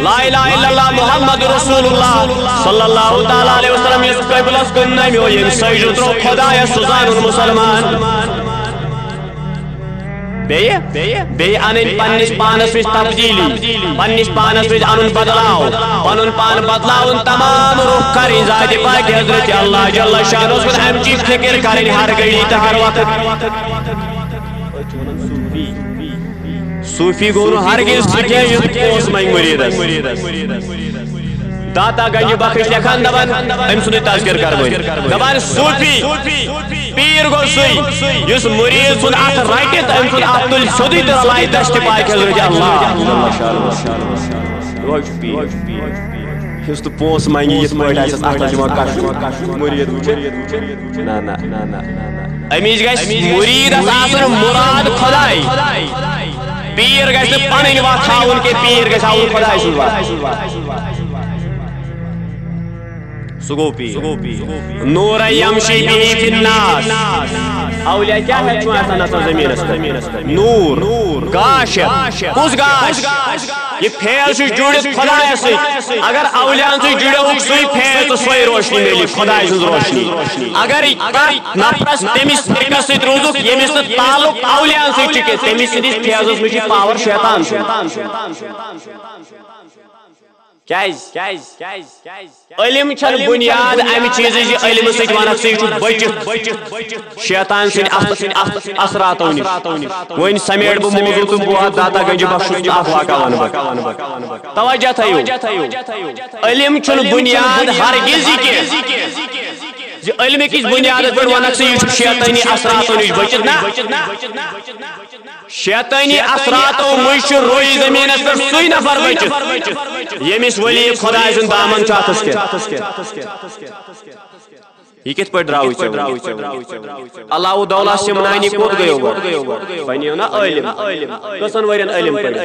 لا الہ الا اللہ محمد رسول اللہ صلی اللہ تعالی علیہ وسلم اس قبلس کن نمیو یم سجدہ ترو خدایا سزان مسلمان بی انن پنس پانس وز تبدیلی پنس پانس وز ان بدلاو پن پان بدلاون تمام رخ کریں ذات پاک حضرت اللہ جل شانہ کن امچی فکر کریں ہر گھڑی تو ہر وقت صوفی گو ہرگز سکے پوس منگ مریدس داتا گنج بخش لکھان دپان ام سند تذکر کرو دپان صوفی پیر گو سی اس مرید سن ات رٹت ام سند ات تل سیودی تو رلائے دشت پاک حضرت اللہ اس تو پوس منگی یت پاٹ آس ات کش مرید امچ گھس مریدس آسن مراد خدائی پیر گھس پن وت ہاؤن کہ پیر گھس ہاؤن خدائی سن وت سگو پیر نور یمشی به فی الناس اولیاء کیا ہے چون آسان آسان زمین است نور گاش کس گاش یہ فیض سے جڑت خدا سے اگر اولیاء سے جڑے ہو سوئی فیض تو سوئی روشنی ملی خدا سے روشنی اگر نفرس تمس فرقس سے روزک یمس تعلق اولیاء سے چکے تمس سے فیض میں پاور شیطان علم چھن بنیاد ام چیز علم ست ونک سی بچت شیطان سن اثراتو نش ون سمیٹ بہ موضوع تو بہت داتا گنج بخش اخ واقع ون توجہ تھیو علم چھن بنیاد ہرگز کی علم کس بنیاد پر ونک سی شیطانی اثراتو نش بچت نا شیطانی اثراتو مش روی زمین پر سوئی نفر بچت یمس ولی خدا سن دامن چاتس کے یہ کت پہ دراو اللہ دولا سمنانی کوت گیو بنیو نا علم کسن ورین علم پڑھ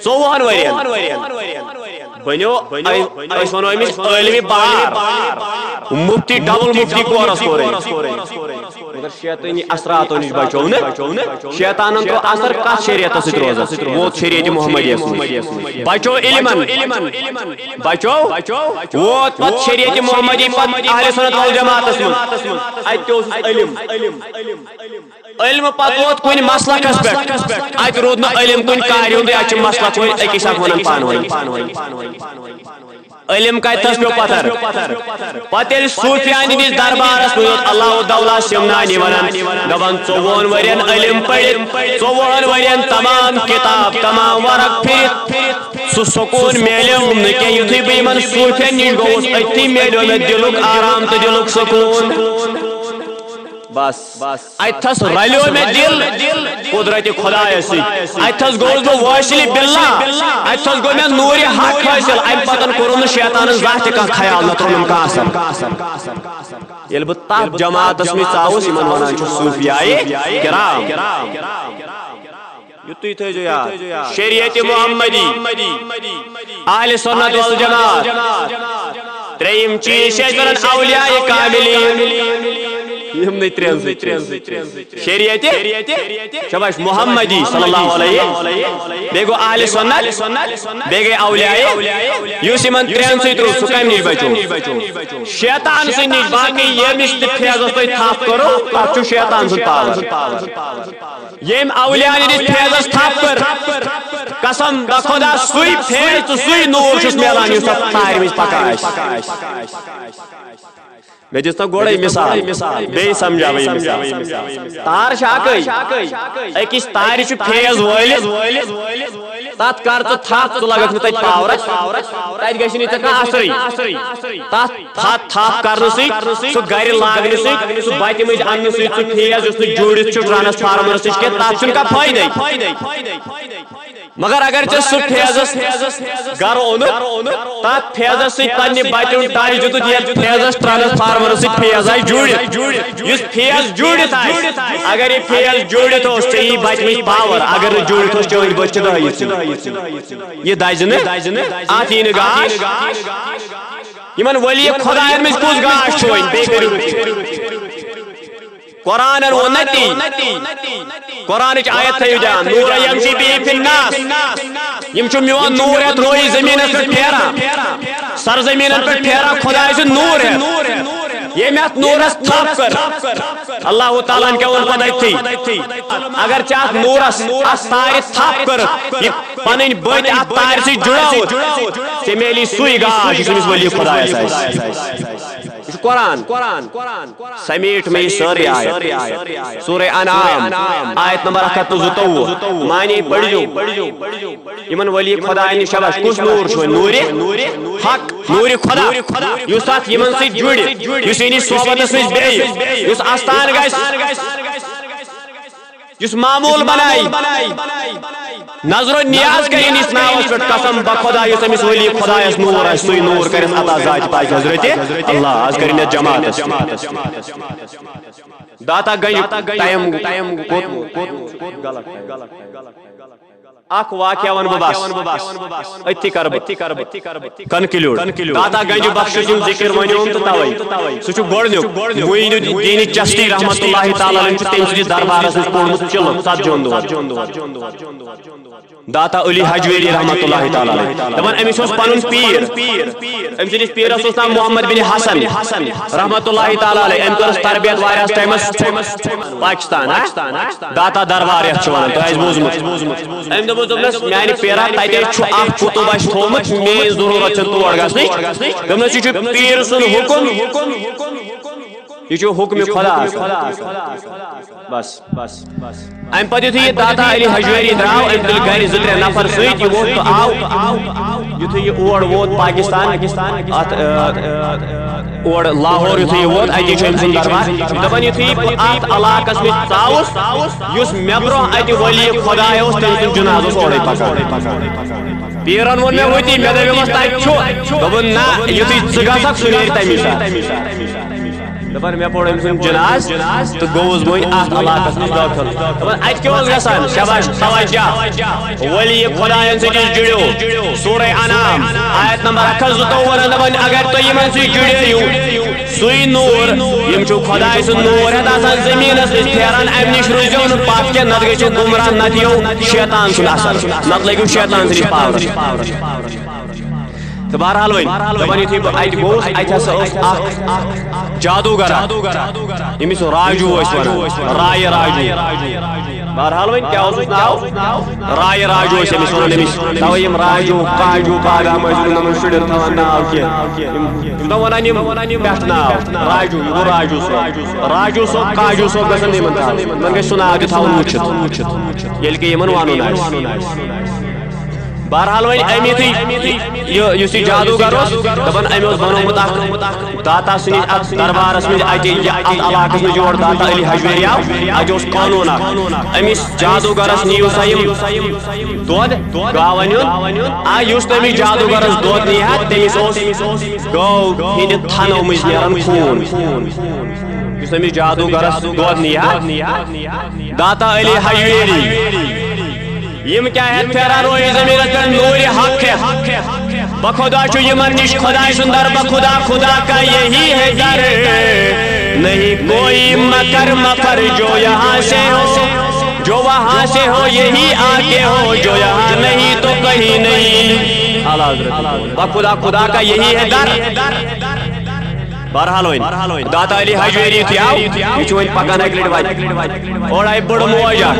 14 ورین بنیو اس ونو امس علمی بار مفتی ڈبل مفتی کورس کورے مگر شیطانی اثراتو نش بچو نا شیطانن تو اثر کت شریعت ست روز وہ شریعت محمدیہ بچو علمن بچو ووت پت شریعت محمدی پت اہل سنت والجماعت من اتوس علم علم پت ووت کن مسلکس پہ ات رود نا علم کن کاری ہند ات مسلک اکس اک ونان پان علم کتس پہ پتھر پتہ صوفیان ہندس دربارس مز اللہ دولا سمنانی ونان دپان 14 ورین علم پڑھت 14 ورین تمام کتاب تمام ورق پھرت سہ سکون میلیو نکہ یتھے بہ یمن صوفیان نش گوس اتھی میلیو مے دلک آرام تو دلک سکون بس اتھس رلیو میں دل قدرت خدا سی اتھس گوس بہ واصل باللہ اتھس گو میں نور حق حاصل ام پتن کورن شیطان ذات کا خیال نہ ترنم کا اثر یل بہ تتھ جماعتس مز ژاوس یمن ونان چھ صوفیائے کرام یتُے تھٲیزیو یاد شریعت محمدی اہل سنت والجماعت ترٛیٚیِم چیٖز چھِ اَسہِ وَنان اولیاء کاملین یِمنٕے ترٛٮ۪ن سۭتۍ شریعت شاباش محمدی صلی اللہ علیہ بیٚیہِ گوٚو اہل سنت بیٚیہِ گٔے اولیاء یُس یِمن ترٛٮ۪ن سۭتۍ روٗد سُہ کمہِ نِش بچو شیطان سٕنٛدِ نِش باقٕے ییٚمِس تہِ فیضس تُہۍ تھپھ کرو تتھ چھُ شیطان سُنٛد پاور ییٚمۍ اولیاء نِش فیضس تھپھ کٔر قسم بخدا سُے فیض تہٕ سُے نوٗر چھُس میلان یُس تتھ تارِ منٛز پکان آسہِ مےٚ دِژ نا گۄڈے مثال بیٚیہِ سمجھاوٕ یہِ مثال تار چھِ اکٕے أکِس تارِ چھُ فیض وٲلِتھ تتھ کر ژٕ تھپھ ژٕ لگکھ نہٕ تتہِ پاورس تتہِ گژھِ نہٕ ژےٚ کانٛہہ اثرٕے تتھ تھپھ کرنہٕ سۭتۍ سُہ گرِ لاگنہٕ سۭتۍ سُہ بتہِ منٛز اننہٕ سۭتۍ سُہ فیض یُس نہٕ جوٗڑِتھ چھُ ٹرانسفارمرس نِش کینٛہہ تتھ چھُنہٕ کانٛہہ فٲیدے مگر اگر ژےٚ سُہ فیضس گرٕ اوٚنُکھ تتھ فیضس سۭتۍ پننہِ بتہِ ہُنٛد ٹچ دِتُکھ یتھ فیضس ٹرانسفارمرس سۭتۍ فیض آسہِ جوٗڑِتھ یُس فیض جوٗڑِتھ آسہِ اگر یہِ فیض جوٗڑِتھ اوس ژےٚ یی بتہِ منٛز پاور اگر نہٕ جوٗڑِتھ اوس چٲنۍ بٔتھۍ چھِ دٲیِتھ یہِ دزِ نہٕ اتھ یی نہٕ گاش یِمن ولی خۄداین منٛز کُس گاش چھُ وۄنۍ بیٚیہِ کٔرِو قرآن ووٚن نہ تی قرآنٕچ آیت تھٲیِو دھیان نوٗرا یمشی بیٖہی فی الناس یِم چھُ میون نوٗر ہٮ۪تھ روزِ زٔمیٖنس پٮ۪ٹھ پھیران سرزٔمیٖنن پٮ۪ٹھ پھیران خۄداے سُنٛد نوٗر ہٮ۪تھ ییٚمۍ اتھ نوٗرس تھپھ کٔر اللہ تعالیٰ ہن کیٛاہ ووٚن پتہٕ أتھی اگر ژےٚ اتھ نوٗرس اتھ تارِ تھپھ کٔرٕکھ یہِ پنٕنۍ بٔتۍ اتھ تارِ سۭتۍ جُڑٲوٕتھ ژےٚ میلی سُے گاش یُس أمِس ولی خۄدایس آسہِ یہ چھُ قرآن سمیٹ میں یہ سٲرٕے آیت سورہ انعام آیت نمبر 122 معنی پٔرۍزیو یِمن ولی خۄداین نِش شاباش کُس نوٗر چھُ نوٗرِ حق نوٗرِ خۄدا یُس اتھ یِمن سۭتۍ جُڑِ یُس یہِ صحبتس منٛز بیٚہہِ یُس آستان گژھِ یُس معموٗل بنایہِ نظر و نیاز کرین اس ناوس پٮ۪ٹھ قسم بخدا یُس أمِس ولی خۄدایس نوٗر آسہِ سُے نوٗر کٔرِتھ عطا ذاتِ پاک حضرت اللہ آز کٔرِنۍ یتھ جماعتس داتا گنج ٹایم غلط اکھ واقعہ ون بہٕ بس أتھی کر بہٕ کنکلیوڈ داتا گنج بخش سُنٛد ذکر ونیوم تہٕ توے سُہ چھُ گۄڈنیُک معین الدین چشتی رحمۃ اللہ تعالیٰ چھُ تٔمۍ سٕنٛدِس دربارس منٛز پوٚرمُت چِلہٕ ژتجی داتا علی حجویری رحمۃ اللہ تعالیٰ دپان أمِس اوس پنُن پیٖر أمۍ سٕنٛدِس پیٖرس اوس ناو محمد بن حسن رحمۃ اللہ تعالیٰ علیہ أمۍ کٔرٕس تربیت واریاہس ٹایمس پاکستان داتا دربار یتھ چھِ ونان تۄہہِ آسہِ بوٗزمُت أمۍ دوٚپنس میانہِ پیرا تتہِ چھُ اکھ کُتُب اَسہِ تھوٚومُت میٲنۍ ضروٗرت چھنہٕ تور گژھنٕچ دوٚپنس یہِ چھُ پیٖر سُنٛد حُکُم یہ چھُ حُکمہِ خۄدا بس امہِ پتہٕ یُتھُے یہِ داتا علی حجویری درٛاو أمۍ تُلۍ گرِ 2-3 نفر سۭتۍ یہِ ووت تہٕ آو یُتھُے یہِ اور ووت پاکستان اتھ اور لاہور یُتھُے یہِ ووت اتی چھُ أمۍ سُنٛد دربار دپان یُتھُے بہٕ اتھ علاقس منٛز ژاوُس یُس مےٚ برونٛہہ اتہِ ولی خۄداے اوس تٔمۍ سُنٛد جناز اوس اورے پکان پیرن ووٚن مےٚ وٕتی مےٚ دپیومس تتہِ چھُ دوٚپُن نہ یُتھُے ژٕ گژھکھ سُہ نیرِ تمی ساتہٕ دپان مےٚ پوٚر أمۍ سُنٛد جناز تہٕ گوٚوُس بہٕ وۄنۍ اتھ علاقس منٛز دٲخل دپان اتہِ کیٛاہ اوس گژھان شاباش توجہ ولی خۄداین سۭتۍ جُڑیو سورہ انعام آیت نمبر 122 ونان دپان اگر تُہۍ یِمن سۭتۍ جُڑییِو سُے نوٗر یِم چھُو خۄداے سُنٛد نوٗر ہٮ۪تھ آسان زٔمیٖنس منٛز پھیران امہِ نِش روٗزِو نہٕ پتھ کینٛہہ نتہٕ گٔژھِو گُمراہ نتہٕ یِیو شیطان سُنٛد اثر نتہٕ لٔگِو شیطان سٕنٛدِس پاورس تو بہرحال وۄنۍ یُتھُے بہٕ اَتہِ گوٚوُس اَتہِ ہسا اوس اکھ جادوگرا ییٚمِس راجوٗ ٲسۍ ونان رایہِ راجوٗ بہرحال وۄنۍ کیٛاہ اوسُس ناو رایہِ راجوٗ ٲسۍ أمِس ونان أمِس توے یِم راجوٗ کاجوٗ بادام ٲسۍ یِمن شُرٮ۪ن تھاوان ناو کینٛہہ یِم ونان یِم پٮ۪ٹھٕ ناو راجوٗ یہِ گوٚو راجوٗ صٲب راجوٗ صٲب کاجوٗ صٲب گژھن نہٕ یِمن تھاوٕنۍ یِمن گژھِ سُہ ناو تہِ تھاوُن وٕچھِتھ ییٚلہِ کہِ یِمن ونُن آسہِ بہرحال وۄنۍ امی یُس یہِ جادوگر اوس دپان أمۍ اوس بنومُت اکھ داتا سٕنٛدِس اتھ دربارس منٛز اتہِ اتھ علاقس منٛز یور داتا علی حجویری آو اتہِ اوس قونوٗن اکھ أمِس جادوگرس نِیِو سا یِم دۄد گاون ہُنٛد یُس تٔمِس جادوگرس دۄد نِیہِ ہا تٔمِس اوس گٲو ہٕنٛدِ تھنو مٔنٛزۍ نیران خوٗن یُس أمِس جادوگرس دۄد نِیہِ ہا داتا علی حجویری یم کیا ہے پھیرا روئی زمینت پر نور حق ہے بخدا چو یمن نش خدا سندر بخدا خدا کا یہی ہے در نہیں کوئی مکر مفر جو یہاں سے ہو جو وہاں سے ہو یہی آگے ہو جو یہاں نہیں تو کہیں نہیں بخدا خدا کا یہی ہے در بہرحال داتا علی حجویری آو یہ پکان اکہ لٹہ اور آئی بڑ موجہ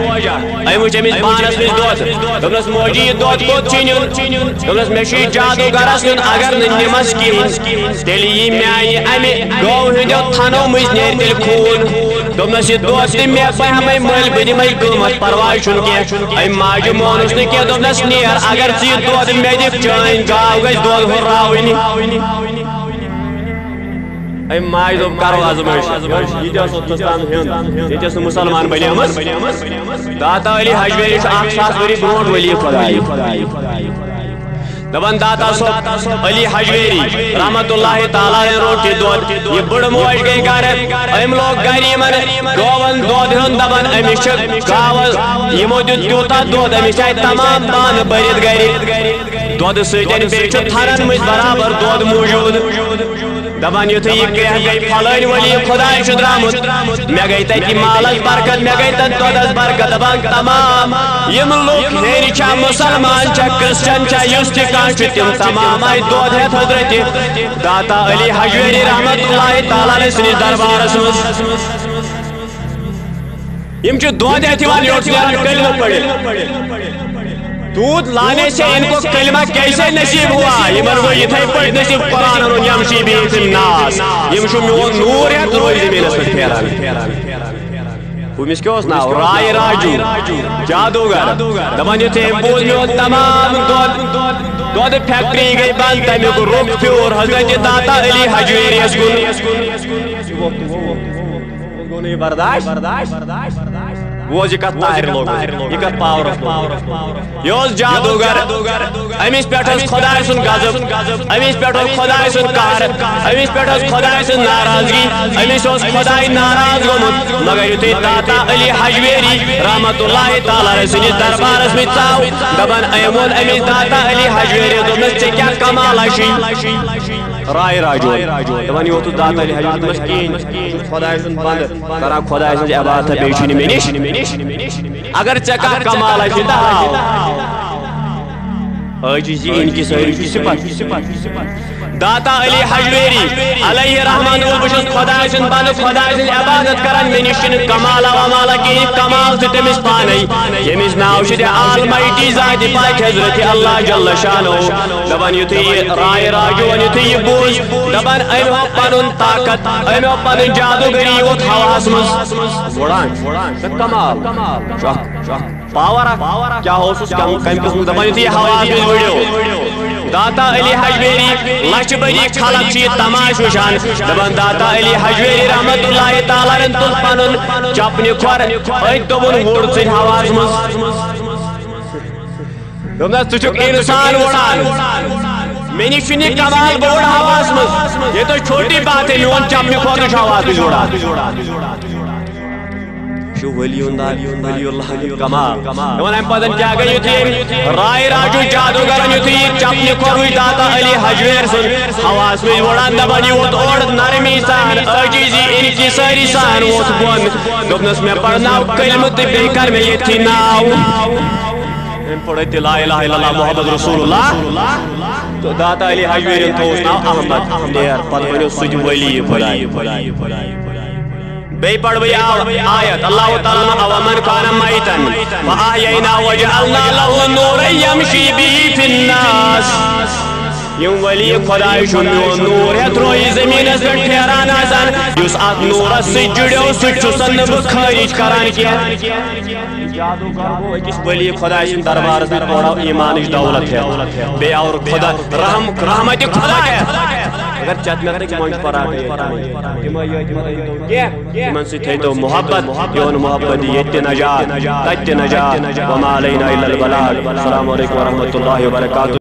ام وچ امس پانس مز دود دس موجی یہ دود کوت نین دس مے جادوگرس نین اگر نمس کہین تیل یہ میانہ امہ گو ہندو تھنو مز نیر تیل خون دس یہ دود تہ مے بہمے مل بہ دمے قیمت پرواہ چھ کی ام ماجہ مونس نا کی دس نیر اگر ژٕ دود مے دک چٲنۍ گاو گژھِ دود ہُراوٕنۍ ام ماج دب کرو آزمائش یہ مسلمان بنے داتا علی حجویری 1000 ؤری برونٹ ولی خدائی دپان داتا صاحب علی حجویری رحمت اللہ تعالی روٹ یہ دود یہ بڑ موج گئی گھر ام لوگ گھر یمن گوون دود ہن دپان امس گاو یمو دیت تیوتا دود امس آئی تمام بان برت گھر دود سۭتۍ بیٚیہِ چھُ تھرن مز برابر دود موجود دپان یتھے یہ گئی پھلٲنۍ ولی خداے چھُ درامُت مےٚ گئی تتہِ مالس برکت مےٚ گئی تتھ دودس برکت دپان تمام یم لوگ ہیٚرِ چھا مسلمان چھا کرسچن چھا یُس تہِ کانٛہہ چھُ تِم تمام آیہِ دود ہٮ۪تھ حضرتِ داتا علی حجویری رحمت اللہ تعالی سٕنٛدِس دربارس منٛز یم چھِ دود ہٮ۪تھ یِوان یورٕ نیران کلمہٕ پٔرِتھ دودھ لانے سے ان کو کلمہ کیسے نصیب ہوا یہ مرغو یتھے پڑھ نصیب قرآن انہوں یمشی بھی فی الناس یمشو میون نور ہے روئی زمین اس پر پھیران امس کیا اس ناو رائے راجو جادوگر دپان یتھے بوز میون تمام دود فیکٹری گئی بند تمیک روک پھیور حضرت داتا علی حجویری اس کو نہیں برداشت وہ کت طاہر لوگ یہ کت پاور یہ جادوگر امس پہ خدائے سن غضب امس پہ خدائے سن قہر امس پہ خدائے سن ناراضگی امس خدائے ناراض گومت مگر یتھے داتا علی حجویری رحمت اللہ تعالی سندس دربارس میں ژاو دپان وون امس داتا علی حجویری دوپنس ژے کیا کمال چھی رائے راجو دپان یہ داتا علی حجویری دوپنس کہین خدائے سن بند کران خدائے سن عبادت بیٚیہِ چھُ نہٕ مےٚ نِش اگر ژےٚ کانٛہہ کمال آسہِ تہٕ ہاو عاجزی ان کی ساری صفت داتا علی حجویری علیہ رحمان بہٕ چھُس خدائے سُنٛد بنٛدٕ خدائے سٕنٛز عبادت کران مےٚ نِش چھُنہٕ کمالا ومالا کِہیٖنۍ کمال چھُ تٔمِس پانے ییٚمِس ناو چھُ دِ آلمایٹی ذاتِ پاک حضرت اللہ جل شانو دپان یُتھُے یہِ رائے راجوٗوَن یُتھُے یہِ بوٗز دپان أمۍ ہوو پنُن طاقت أمۍ ہوو پنٕنۍ جادوگری ووت ہواہس منٛز وُڑان کمال پاور کیا اوسُس کمہِ قٕسمُک دپان یُتھُے یہِ ہواہس منٛز وُڑیو داتا علی حجویری لچھ بٔری خلق چھِ یہِ تماش وٕچھان دپان داتا علی حجویری رحمت اللہ تعالی تُل پنُن چپنہِ کھۄر أتھۍ دوٚپُن وُڑ ژٕ ہواہس منٛز دوٚپنس ژٕ چھُکھ اِنسان وُڑان مےٚ نِش چھُنہٕ یہِ کمال بہٕ وُڑٕ ہواہس منٛز یہ تو چھوٹی بات ہے میون چپنہِ کھۄر چھُ ہواہس منٛز وُڑان ولی اللہ کمال دپان امہ پتن کیا گئی یتھُے رائے راجو جادوگرن یتھُے یہ چپنہِ کھۄر وٕچھ داتا علی حجویری سُنٛد ہواہس منٛز وُڑان دپان یہِ ووت اورٕ نرمی سان عاجزی انکساری سان ووت بۄن دوٚپنس مےٚ پرناو کلمہٕ تہٕ بیٚیہِ کر مےٚ ییٚتھی ناو أمۍ پوٚر اَتہِ لا الہ الا اللہ محمد رسول اللہ تو داتا علی حجویری تھووُس ناو احمد نیر پتہٕ بنیو سُہ تہِ ولی خۄداے بیٚیہِ پڑھ بہٕ آیت اللہ تعالیٰ اومن کان میتن فاحیینا وجعلنا له نورا یمشی بہ فی الناس یم ولی خدای چھُ میون نور ہے تروی زمینس پہ پھیران آسان یس ات نورس سی جڑیو سہ چھُسن نہٕ بہٕ خٲرج کران کینٛہہ جادوگر گوٚو أکِس ولی خدای سٕنٛدِ دربارس منٛز پوڑو ایمانٕچ دولت ہٮ۪تھ بیٚیہِ آو خدا رحمتِ خدا ہٮ۪تھ اگر چتمت منٛز پراٹھ تمن سۭتۍ تھٲیتو محبت یون محبت ییٚتہِ تہِ نجات تتہِ تہِ نجات وما علینا الا البلاغ السلام علیکم ورحمۃ اللہ وبرکاتہ